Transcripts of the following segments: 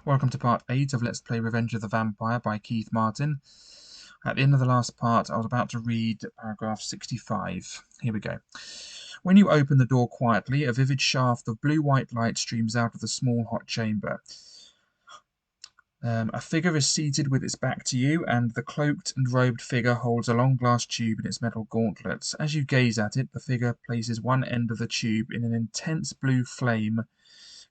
Welcome to part 8 of Let's Play Revenge of the Vampire by Keith Martin. At the end of the last part, I was about to read paragraph 65. Here we go. When you open the door quietly, a vivid shaft of blue-white light streams out of the small hot chamber. A figure is seated with its back to you, and the cloaked and robed figure holds a long glass tube in its metal gauntlets. As you gaze at it, the figure places one end of the tube in an intense blue flame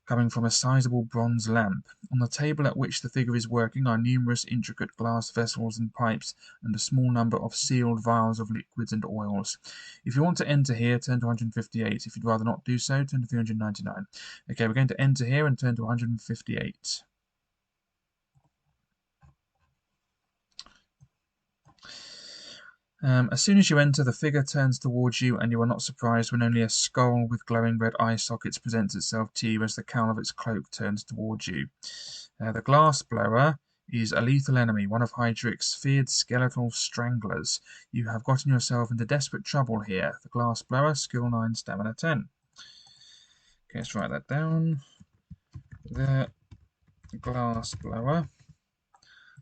coming from a sizable bronze lamp. On the table at which the figure is working are numerous intricate glass vessels and pipes, and a small number of sealed vials of liquids and oils. If you want to enter here, turn to 158. If you'd rather not do so, turn to 399. Okay, we're going to enter here and turn to 158. As soon as you enter, the figure turns towards you, and you are not surprised when only a skull with glowing red eye sockets presents itself to you as the cowl of its cloak turns towards you. The glass blower is a lethal enemy, one of Heydrich's feared skeletal stranglers. You have gotten yourself into desperate trouble here. The glass blower, skill 9, stamina 10. Okay, let's write that down. The glass blower,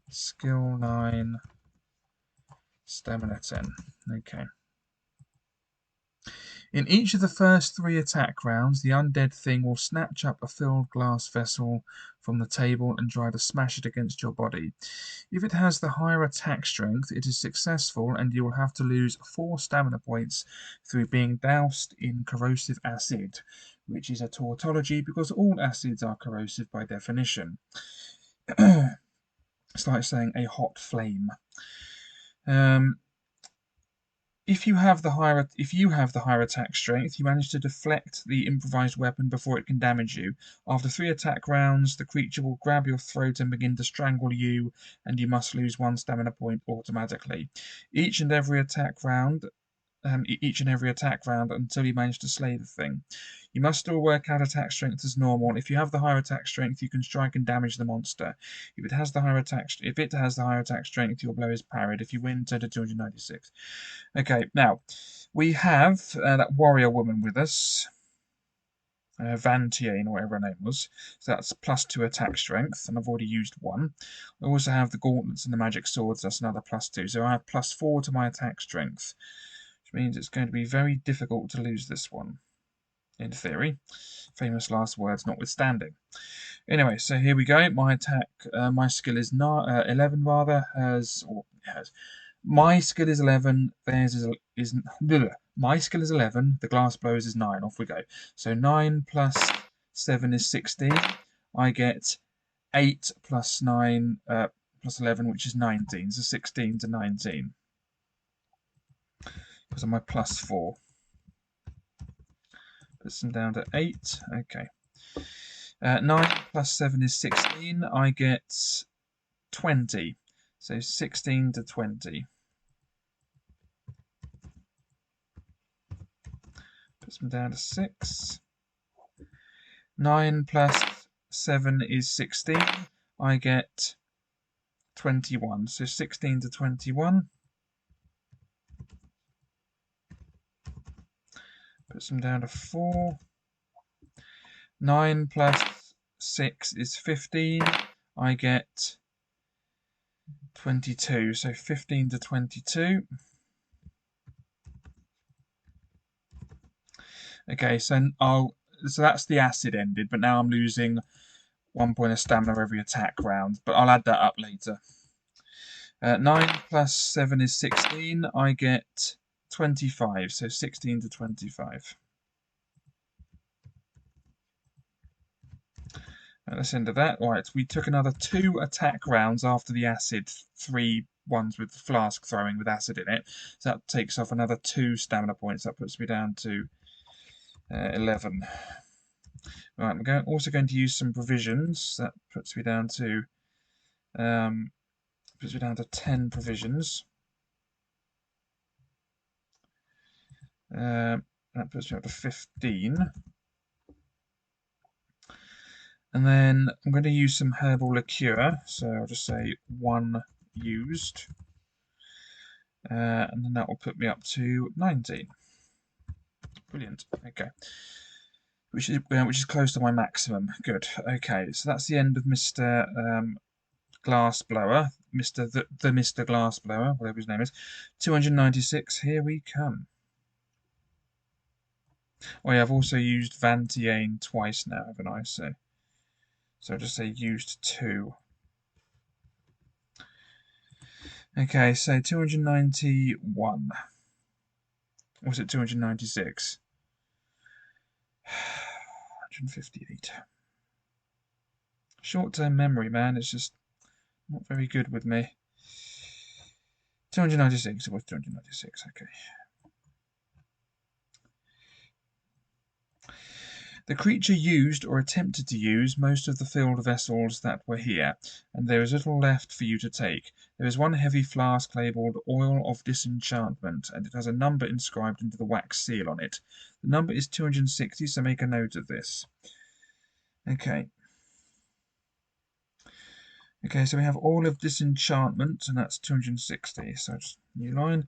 skill 9, stamina 10. Okay. In each of the first 3 attack rounds, the undead thing will snatch up a filled glass vessel from the table and try to smash it against your body. If it has the higher attack strength, it is successful, and you will have to lose 4 stamina points through being doused in corrosive acid, which is a tautology because all acids are corrosive by definition. It's like saying a hot flame. If you have the higher attack strength, you manage to deflect the improvised weapon before it can damage you. After 3 attack rounds, the creature will grab your throat and begin to strangle you, and you must lose 1 stamina point automatically. Each and every attack round until you manage to slay the thing. You must still work out attack strength as normal. If you have the higher attack strength, you can strike and damage the monster. If it has the higher attack strength, your blow is parried. If you win, turn to 296. Okay, now we have that warrior woman with us, Van Tiene, or whatever her name was. So that's +2 attack strength, and I've already used 1. I also have the gauntlets and the magic swords. That's another +2. So I have +4 to my attack strength, which means it's going to be very difficult to lose this one, in theory. Famous last words notwithstanding. Anyway, so here we go. My attack, my skill is 11 rather. My skill is 11. Theirs is my skill is 11. The glass blowers is 9. Off we go. So 9 plus 7 is 16. I get 8 plus 9 plus 11, which is 19. So 16 to 19. Because of my +4. Puts them down to 8. Okay. 9 plus 7 is 16. I get 20. So 16 to 20. Puts them down to 6. 9 plus 7 is 16. I get 21. So 16 to 21. Puts them down to 4. 9 plus 6 is 15. I get 22. So 15 to 22. Okay, so that's the acid ended, but now I'm losing 1 point of stamina every attack round, but I'll add that up later. 9 plus 7 is 16. I get 25, so 16 to 25. And let's end that. Right, we took another 2 attack rounds after the acid, 3 ones with flask throwing with acid in it. So that takes off another 2 stamina points. That puts me down to 11. Right, I'm also going to use some provisions. That puts me down to 10 provisions. That puts me up to 15. And then I'm going to use some herbal liqueur. So I'll just say 1 used. And then that will put me up to 19. Brilliant. Okay. which is close to my maximum. Good. Okay, so that's the end of Mr. Glassblower, the Mr. Glassblower, whatever his name is. 296. Here we come. Oh yeah, I've also used Van Tiane twice now, haven't I? So I'll just say used 2. Okay, so 291. Or was it 296? 158. Short-term memory, man, it's just not very good with me. 296. It was 296. Okay. The creature used or attempted to use most of the filled vessels that were here, and there is little left for you to take. There is one heavy flask labelled Oil of Disenchantment, and it has a number inscribed into the wax seal on it. The number is 260, so make a note of this. Okay. Okay, so we have Oil of Disenchantment, and that's 260. So just new line.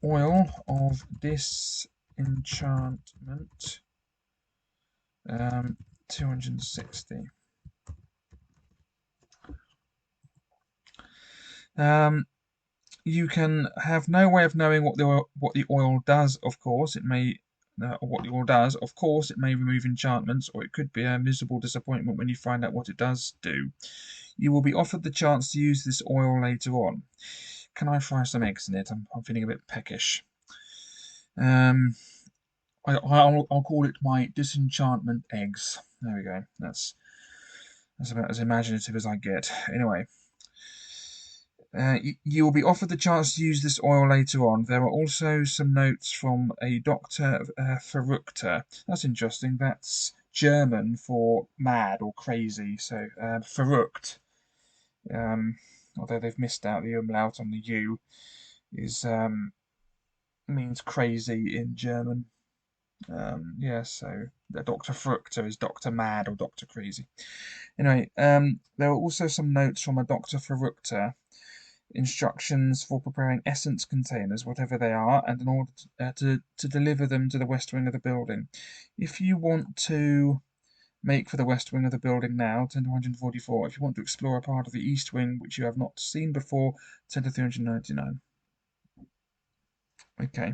Oil of Disenchantment. 260. You can have no way of knowing what the oil does. Of course, it may what the oil does. Of course, it may remove enchantments, or it could be a miserable disappointment when you find out what it does do. You will be offered the chance to use this oil later on. Can I fry some eggs in it? I'm feeling a bit peckish. I'll call it my disenchantment eggs. There we go. That's about as imaginative as I get. Anyway, you will be offered the chance to use this oil later on. There are also some notes from a Dr. Verrückter. That's interesting. That's German for mad or crazy. So verrückt, although they've missed out the umlaut on the U, is means crazy in German. Yeah, so Dr. Fructer is Dr. Mad or Dr. Crazy. Anyway, there are also some notes from a Dr. Fructer, instructions for preparing essence containers, whatever they are, and in order to deliver them to the west wing of the building. If you want to make for the west wing of the building now, 10 to 144. If you want to explore a part of the east wing which you have not seen before, 10 to 399. Okay.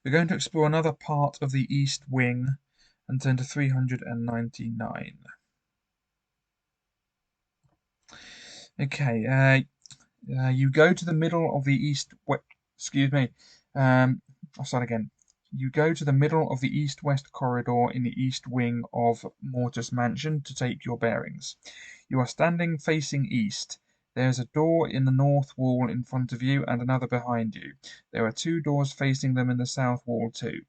We're going to explore another part of the east wing and turn to 399. Okay, you go to the middle of the east. Excuse me. I'll start again. You go to the middle of the east-west corridor in the east wing of Mortis Mansion to take your bearings. You are standing facing east. There is a door in the north wall in front of you and another behind you. There are 2 doors facing them in the south wall too.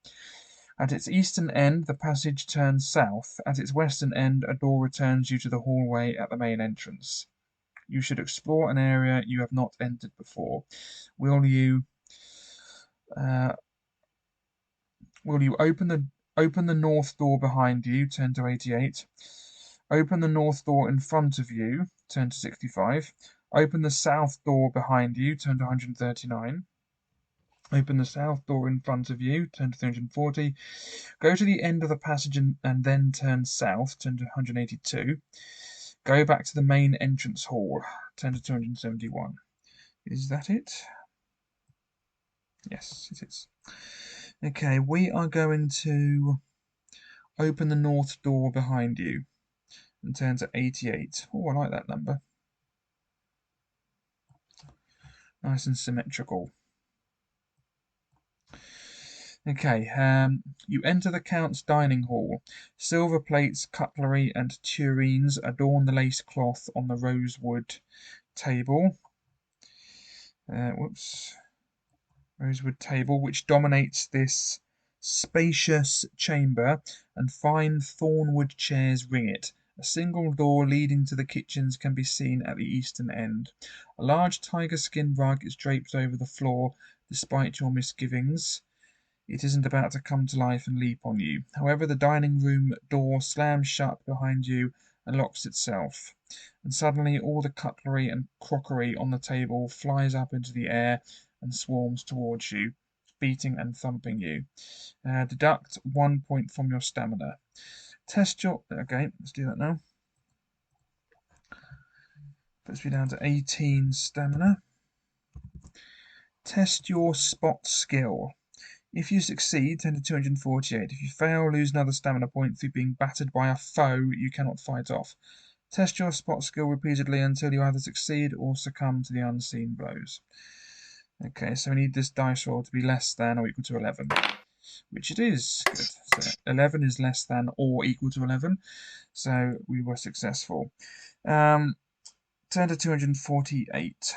At its eastern end, the passage turns south. At its western end, a door returns you to the hallway at the main entrance. You should explore an area you have not entered before. Will you open the north door behind you, turn to 88. Open the north door in front of you, turn to 65. Open the south door behind you, turn to 139. Open the south door in front of you, turn to 340. Go to the end of the passage and then turn south, turn to 182. Go back to the main entrance hall, turn to 271. Is that it? Yes, it is. Okay, we are going to open the north door behind you and turn to 88. Oh, I like that number. Nice and symmetrical. Okay, you enter the Count's dining hall. Silver plates, cutlery, and tureens adorn the lace cloth on the rosewood table. Rosewood table, which dominates this spacious chamber, and fine thornwood chairs ring it. A single door leading to the kitchens can be seen at the eastern end. A large tiger skin rug is draped over the floor, despite your misgivings. It isn't about to come to life and leap on you. However, the dining room door slams shut behind you and locks itself. And suddenly all the cutlery and crockery on the table flies up into the air and swarms towards you. beating and thumping you. Deduct 1 point from your stamina. Test your... Okay, let's do that now. Puts me down to 18 stamina. Test your spot skill. If you succeed, 10 to 248. If you fail, lose another stamina point through being battered by a foe you cannot fight off. Test your spot skill repeatedly until you either succeed or succumb to the unseen blows. Okay, so we need this dice roll to be less than or equal to 11, which it is. Good. So 11 is less than or equal to 11, so we were successful. 10 to 248.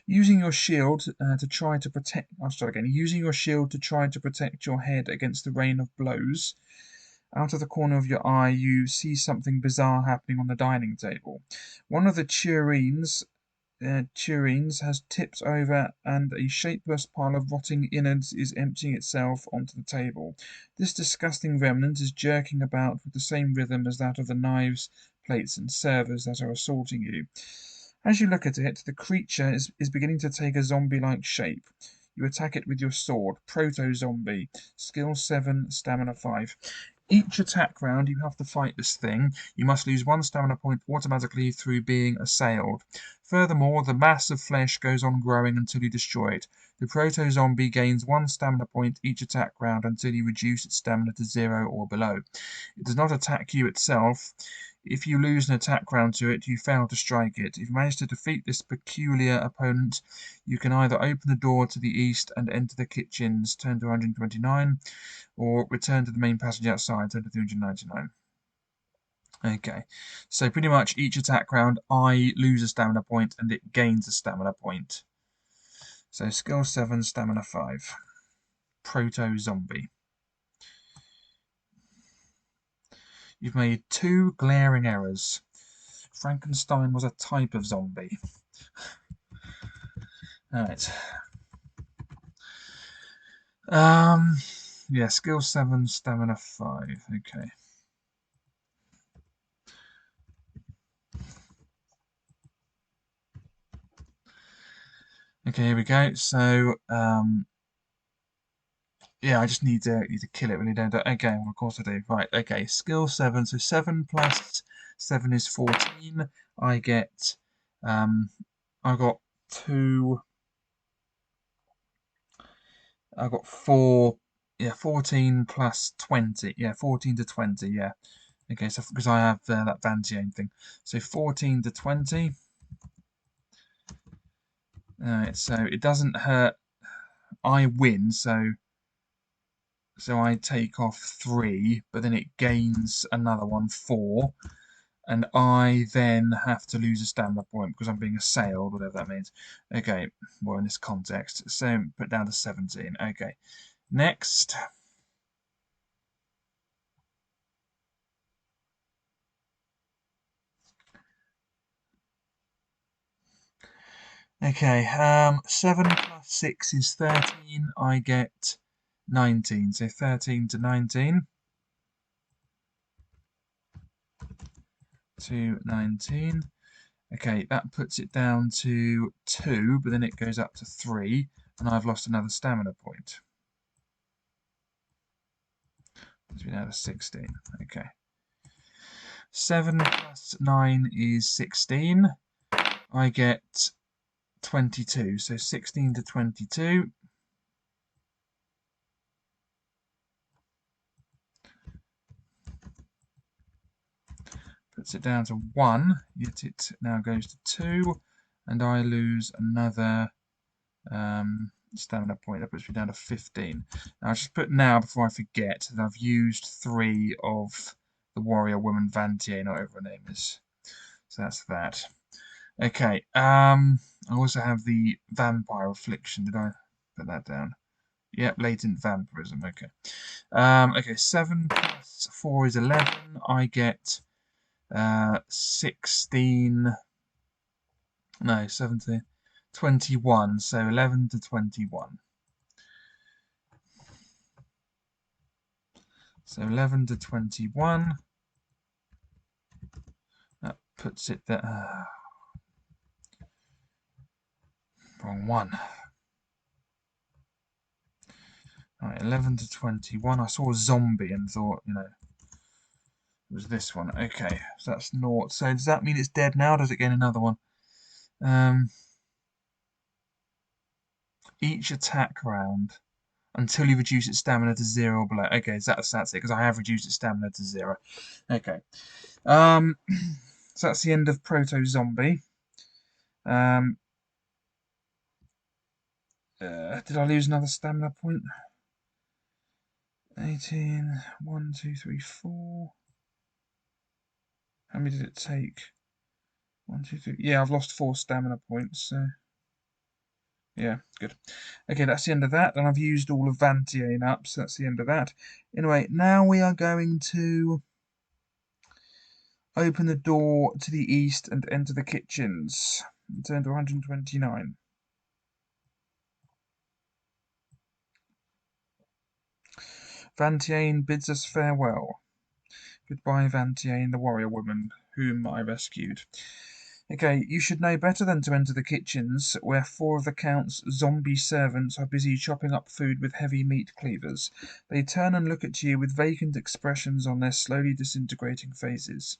Using your shield to try to protect. I'll start again. Using your shield to try to protect your head against the rain of blows. Out of the corner of your eye, you see something bizarre happening on the dining table. One of the tureens has tipped over, and a shapeless pile of rotting innards is emptying itself onto the table. This disgusting remnant is jerking about with the same rhythm as that of the knives, plates, and servers that are assaulting you. As you look at it, the creature is beginning to take a zombie-like shape. You attack it with your sword. Proto-zombie. Skill 7, stamina 5. Each attack round you have to fight this thing. You must lose 1 stamina point automatically through being assailed. Furthermore, the mass of flesh goes on growing until you destroy it. The proto-zombie gains 1 stamina point each attack round until you reduce its stamina to 0 or below. It does not attack you itself. If you lose an attack round to it, you fail to strike it. If you manage to defeat this peculiar opponent, you can either open the door to the east and enter the kitchens, turn to 129, or return to the main passage outside, turn to 399. Okay, so pretty much each attack round, I lose a stamina point and it gains a stamina point. So skill 7, stamina 5. Proto-zombie. You've made 2 glaring errors. Frankenstein was a type of zombie. Alright. Yeah, skill 7, stamina 5. Okay. Okay, here we go. So, yeah, I just need to kill it really, don't I? Okay, well, of course I do. Right, okay, skill 7. So 7 plus 7 is 14. I get, I got 2, I got 4, yeah, 14 plus 20. Yeah, 14 to 20, yeah. Okay, so because I have that Vantiane thing. So 14 to 20. Alright, so it doesn't hurt. I win, so I take off 3, but then it gains another one, 4. And I then have to lose a stamina point because I'm being assailed, whatever that means. Okay, well, in this context. So put down to 17. Okay, next. Okay, 7 plus 6 is 13. I get 19. So 13 to 19. To 19. Okay, that puts it down to 2, but then it goes up to 3, and I've lost another stamina point. Puts me down to 16. Okay. 7 plus 9 is 16. I get 22, so 16 to 22. Puts it down to 1, yet it now goes to 2, and I lose another stamina point. That puts me down to 15. Now, I'll just put now, before I forget, that I've used 3 of the warrior woman Vantiane, or whatever her name is. So that's that. Okay, I also have the vampire affliction. Did I put that down? Yep, latent vampirism. Okay. Okay, 7 plus 4 is 11. I get 16. No, 17. 21. So 11 to 21. So 11 to 21. That puts it there. Wrong one. Right, 11 to 21. I saw a zombie and thought, it was this one. Okay, so that's naught. So does that mean it's dead now? Or does it gain another one? Each attack round until you reduce its stamina to 0 or below. Okay, so that's it, because I have reduced its stamina to 0. Okay. So that's the end of Proto Zombie. Did I lose another stamina point? 18. 1, 2, 3, 4. How many did it take? 1, 2, 3. Yeah, I've lost 4 stamina points. So yeah, good. Okay, that's the end of that. And I've used all of Vantiane up, so that's the end of that. Anyway, now we are going to open the door to the east and enter the kitchens. Turn to 129. Vantiane bids us farewell. Goodbye, Vantiane, the warrior woman, whom I rescued. Okay, you should know better than to enter the kitchens, where 4 of the Count's zombie servants are busy chopping up food with heavy meat cleavers. They turn and look at you with vacant expressions on their slowly disintegrating faces.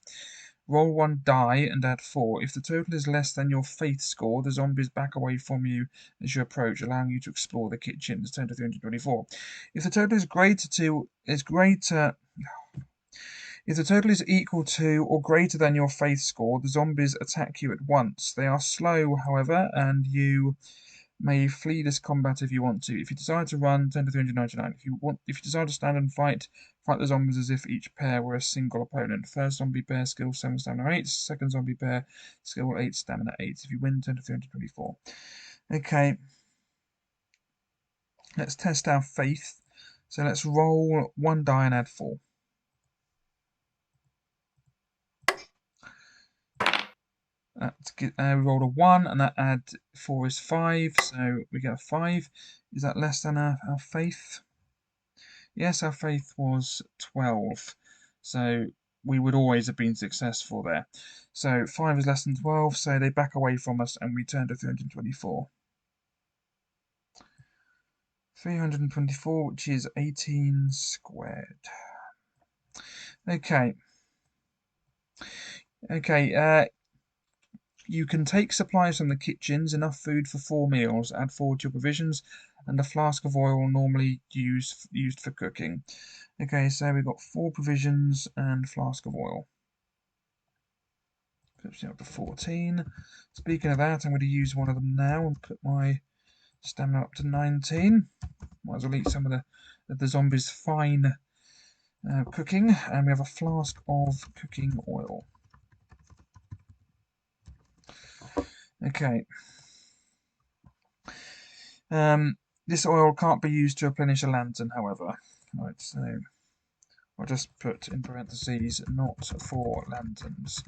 Roll 1 die and add 4. If the total is less than your faith score, the zombies back away from you as you approach, allowing you to explore the kitchens. Turn to 324. If the total is if the total is equal to or greater than your faith score, the zombies attack you at once. They are slow, however, and you may flee this combat if you want to. If you decide to run, turn to 399. If you decide to stand and fight the zombies as if each pair were a single opponent. First zombie pair, skill 7, stamina 8. Second zombie pair, skill 8, stamina 8. If you win, turn to 324. Okay. Let's test our faith. So let's roll 1 die and add 4. We rolled a 1, and that add 4 is 5, so we get a 5. Is that less than our faith? Yes, our faith was 12, so we would always have been successful there. So 5 is less than 12, so they back away from us, and we turn to 324. 324, which is 18 squared. Okay. You can take supplies from the kitchens, enough food for 4 meals. Add 4 to your provisions, and a flask of oil normally used for cooking. Okay, so we've got 4 provisions and flask of oil. Puts me up to 14. Speaking of that, I'm going to use one of them now and put my stamina up to 19. Might as well eat some of the zombies' fine cooking. And we have a flask of cooking oil. Okay. This oil can't be used to replenish a lantern, however. Right, so I'll just put in parentheses, not for lanterns.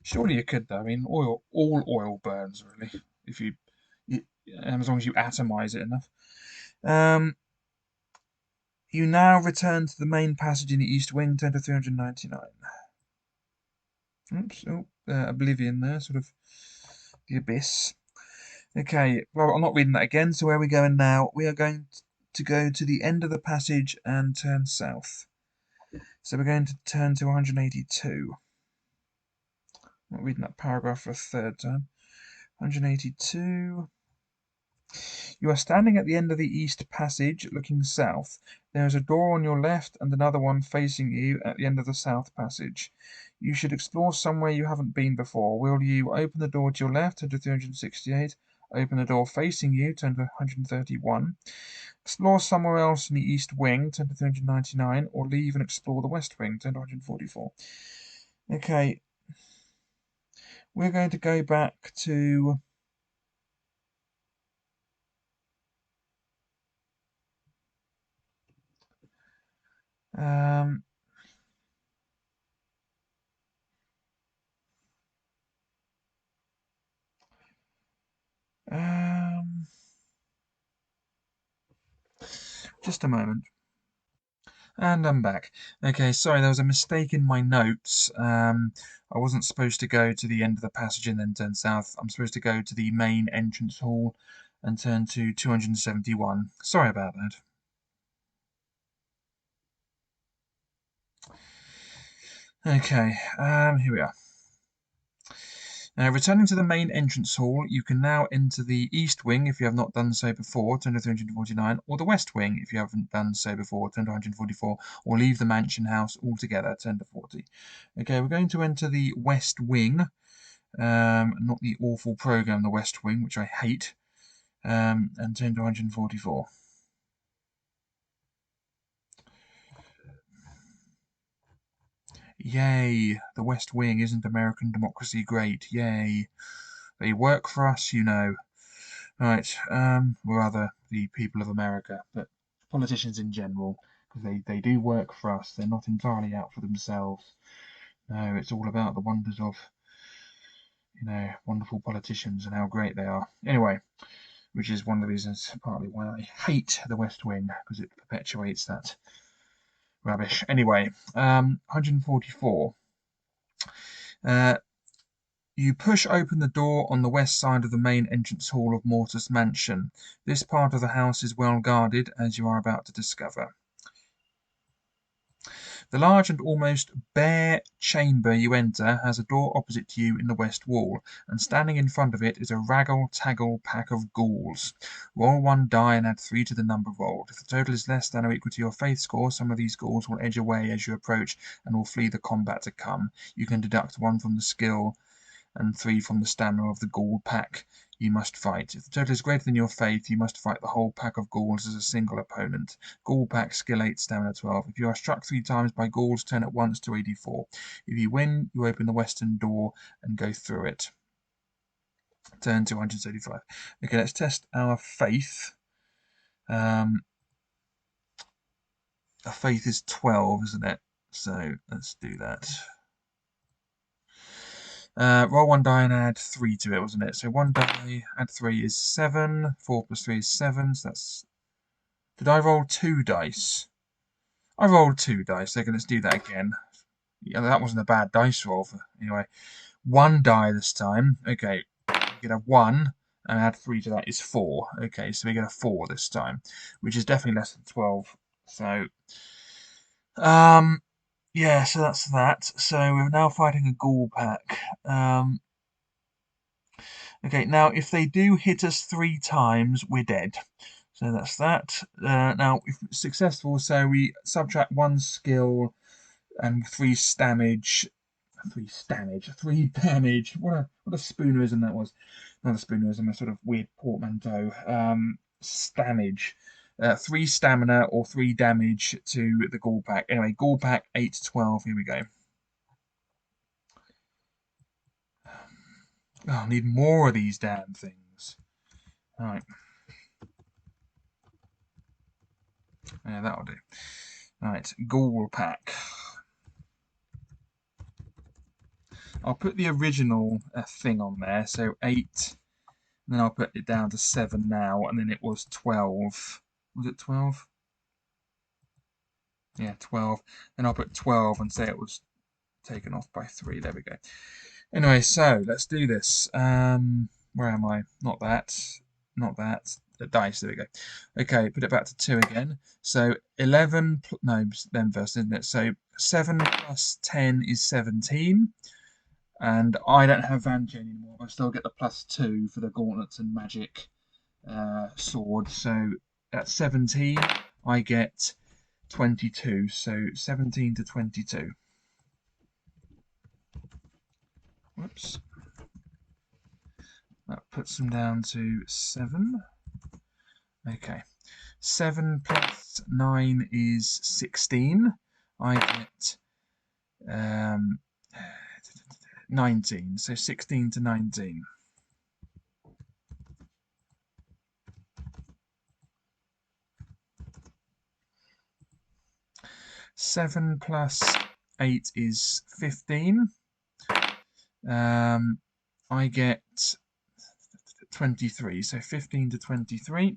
Surely you could, though. I mean, all oil burns, really, if you as long as you atomize it enough. You now return to the main passage in the east wing, turn to 399. Oops, Oblivion there, sort of the abyss. Okay, well, I'm not reading that again, so where are we going now? We are going to go to the end of the passage and turn south. So we're going to turn to 182. I'm not reading that paragraph for a third time. 182. You are standing at the end of the east passage, looking south. There is a door on your left and another one facing you at the end of the south passage. You should explore somewhere you haven't been before. Will you open the door to your left, turn to 368? Open the door facing you, turn to 131. Explore somewhere else in the east wing, turn to 399, or leave and explore the west wing, turn to 144. Okay, we're going to go back to just a moment. And I'm back. Okay, sorry, there was a mistake in my notes. I wasn't supposed to go to the end of the passage and then turn south. I'm supposed to go to the main entrance hall and turn to 271. Sorry about that. Okay, here we are. Now, returning to the main entrance hall, you can now enter the east wing if you have not done so before, turn to 349, or the west wing if you haven't done so before, turn to 144, or leave the mansion house altogether, turn to 40. Okay, we're going to enter the west wing, not the awful program, the west wing, which I hate, and turn to 144. Yay, the West Wing, isn't American democracy great? Yay. They work for us, you know. Right, or rather, the people of America, but politicians in general, because they do work for us. They're not entirely out for themselves. No, it's all about the wonders of, wonderful politicians and how great they are. Anyway, which is one of the reasons, partly why I hate the West Wing, because it perpetuates that rubbish. Anyway, 144. You push open the door on the west side of the main entrance hall of Mortis Mansion. This part of the house is well guarded, as you are about to discover. The large and almost bare chamber you enter has a door opposite to you in the west wall, and standing in front of it is a raggle-taggle pack of ghouls. Roll 1 die and add 3 to the number rolled. If the total is less than or equal to your faith score, some of these ghouls will edge away as you approach and will flee the combat to come. You can deduct 1 from the skill and 3 from the stamina of the ghoul pack you must fight. If the total is greater than your faith, you must fight the whole pack of ghouls as a single opponent. Ghoul pack, skill 8, stamina 12. If you are struck 3 times by ghouls, turn at once to 84. If you win, you open the western door and go through it. Turn to 135. Okay, let's test our faith. Our faith is 12, isn't it? So let's do that. Roll 1 die and add 3 to it, wasn't it? So 1 die, add 3 is 7. 4 plus 3 is 7. So that's... Did I roll 2 dice? I rolled 2 dice. Okay, let's do that again. Yeah, that wasn't a bad dice roll. Anyway, 1 die this time. Okay, we get a 1 and add 3 to that is 4. Okay, so we get a 4 this time, which is definitely less than 12. So, yeah, so that's that. So we're now fighting a ghoul pack. Okay, now if they do hit us 3 times, we're dead. So that's that. Now, if it's successful, so we subtract 1 skill and 3 damage. 3 damage. What a spoonerism that was. Not a spoonerism, a sort of weird portmanteau. Stamage. 3 stamina or 3 damage to the ghoul pack. Anyway, ghoul pack 8 to 12. Here we go. Oh, I need more of these damn things. Alright. Yeah, that'll do. Alright, ghoul pack. I'll put the original thing on there, so 8, and then I'll put it down to 7 now, and then it was 12. Was it 12? Yeah, 12. Then I'll put 12 and say it was taken off by 3. There we go. Anyway, so let's do this. Where am I? Not that. Not that. The dice. There we go. Okay, put it back to 2 again. So 11. No, then first, isn't it? So 7 plus 10 is 17. And I don't have Vanjie anymore. I still get the +2 for the gauntlets and magic sword. So at 17, I get 22. So 17 to 22. Whoops. That puts them down to 7. Okay. 7 plus 9 is 16. I get 19. So 16 to 19. Seven plus 8 is 15. I get 23. So 15 to 23.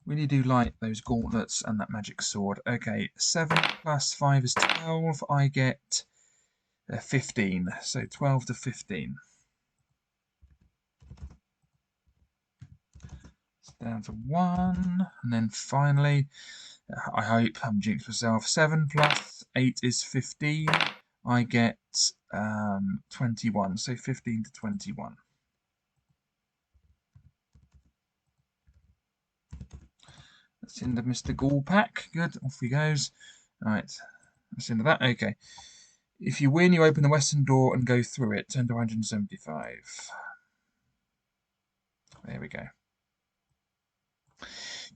Really do like those gauntlets and that magic sword. Okay, 7 plus 5 is 12. I get 15. So 12 to 15. down to 1, and then finally, I hope I'm jinxed myself, 7 plus 8 is 15. I get 21, so 15 to 21. That's into Mr. Ghoul pack. Good, off he goes. Alright, that's into that. Okay. If you win, you open the western door and go through it. Turn to 175. There we go.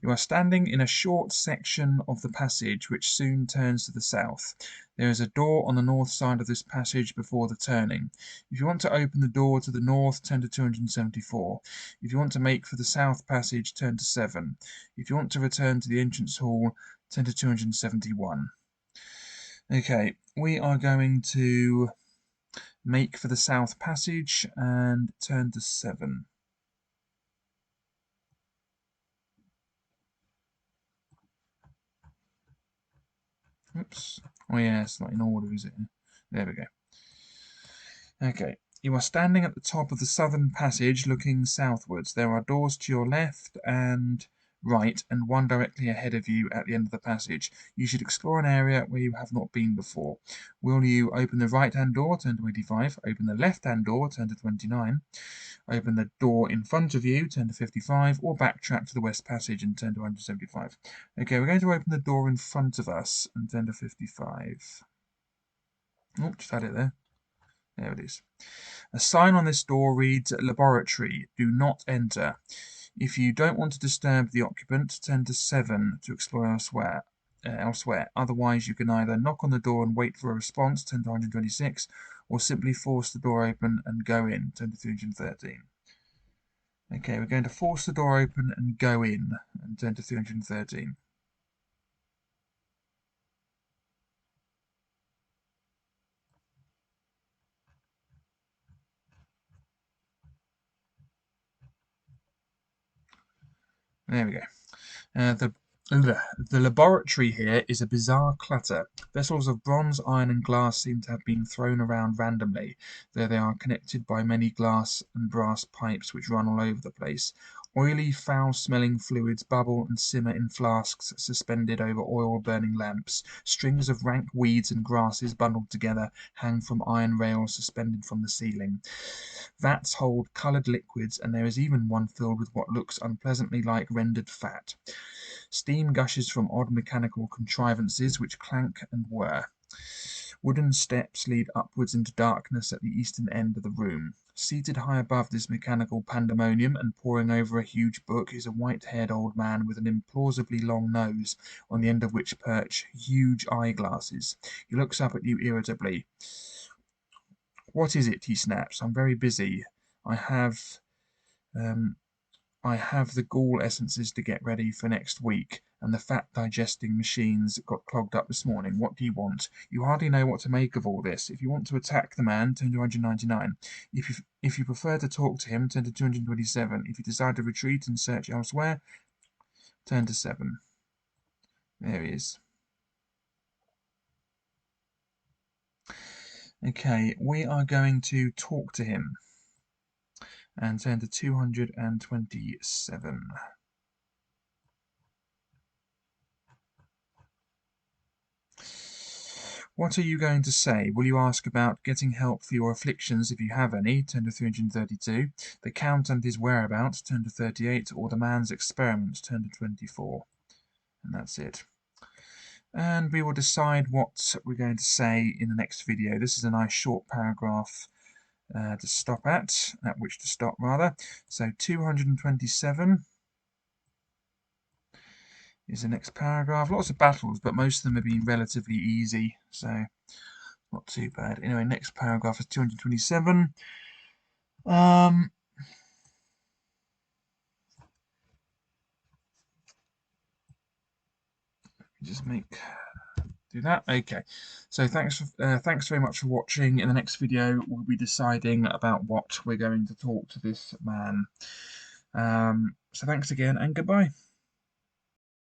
You are standing in a short section of the passage which soon turns to the south. There is a door on the north side of this passage before the turning. If you want to open the door to the north, turn to 274. If you want to make for the south passage, turn to 7. If you want to return to the entrance hall, turn to 271. Okay, we are going to make for the south passage and turn to 7. Oops. Oh yeah, it's not in order, is it? There we go. Okay. You are standing at the top of the southern passage looking southwards. There are doors to your left and right and one directly ahead of you at the end of the passage. You should explore an area where you have not been before. Will you open the right-hand door, turn to 85, open the left-hand door, turn to 29, open the door in front of you, turn to 55, or backtrack to the west passage and turn to 175. Okay, we're going to open the door in front of us and turn to 55. Oh, just had it there. There it is. A sign on this door reads, "Laboratory, do not enter." If you don't want to disturb the occupant, turn to 7 to explore elsewhere. Otherwise, you can either knock on the door and wait for a response, turn to 126, or simply force the door open and go in, turn to 313. Okay, we're going to force the door open and go in, and turn to 313. There we go. The laboratory here is a bizarre clutter. Vessels of bronze, iron, and glass seem to have been thrown around randomly, though they are connected by many glass and brass pipes which run all over the place. Oily, foul-smelling fluids bubble and simmer in flasks suspended over oil-burning lamps. Strings of rank weeds and grasses bundled together hang from iron rails suspended from the ceiling. Vats hold coloured liquids, and there is even one filled with what looks unpleasantly like rendered fat. Steam gushes from odd mechanical contrivances which clank and whir. Wooden steps lead upwards into darkness at the eastern end of the room. Seated high above this mechanical pandemonium and poring over a huge book is a white-haired old man with an implausibly long nose, on the end of which perch huge eyeglasses. He looks up at you irritably. "What is it?" he snaps. "I'm very busy. I have the ghoul essences to get ready for next week, and the fat digesting machines got clogged up this morning. What do you want?" You hardly know what to make of all this. If you want to attack the man, turn to 199. If you prefer to talk to him, turn to 227. If you decide to retreat and search elsewhere, turn to 7. There he is. Okay, we are going to talk to him and turn to 227. What are you going to say? Will you ask about getting help for your afflictions if you have any? Turn to 332. The Count and his whereabouts? Turn to 38. Or the man's experiment? Turn to 24. And that's it. And we will decide what we're going to say in the next video. This is a nice short paragraph to stop at which to stop rather. So 227 is the next paragraph. Lots of battles, but most of them have been relatively easy, so not too bad. Anyway, next paragraph is 227. Just do that. Okay. So thanks very much for watching. In the next video, we'll be deciding about what we're going to talk to this man. So thanks again, and goodbye.